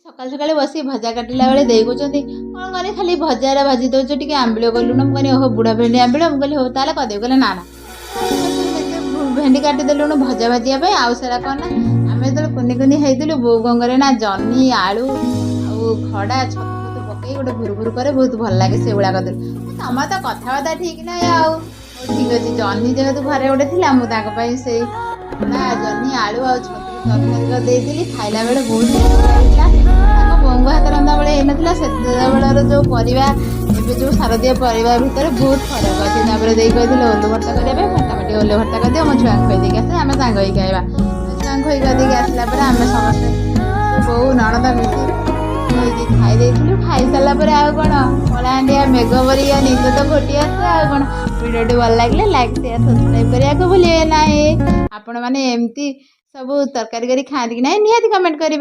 सकाल सकाल बसी भजा काटिला बेले देई कहते कौन कनी खाली भजा भाजी दौच टे आंबिल कलु ना मुझे ओहो बुढ़ा भेंडी आंबिल मुझे हो ताले कदे कहले ना ना भेंडी काटिदेलुणु भजा भाजिया आउ सारा कौन ना आम जो कुनि कुनि होइलु बो कौन करे ना जह्नी आलू आउ खड़ा छतु पकई गोटे भुरभुर करे बहुत भल लगे से गुड़ा करदेलु तुम तो कथबार्ता ठीक ना आउ ठीक अच्छे जह्नी जेहेतु घरे गोटे थी मुझे से जह्नी आलू आ छतु तरकारी खाइला बेले बहुत बोंगो हाथ रंधा बेले होता से बेलर जो परिवा एवं जो सारदिया परिवा भितर बहुत फरक अच्छे कही ओलु भर्ता करने फटाफटी ओलु भर्ता करदे मो छुआ खुद आसे आम सांग होई खाइबा छुआ खुद आसला आम समस्ते बो नणद मिसी खाई खाई सारापर आउ कौन कलाहांडिया मेघ बरिया निंद तो घोटी आस आ कौन भिडियो भल लगे लाइक शेयर सब्सक्राइब करने भूलिए ना आपण मैंने एमती सब तरकारी करी खाती कि ना निहाती कमेंट करेंगे।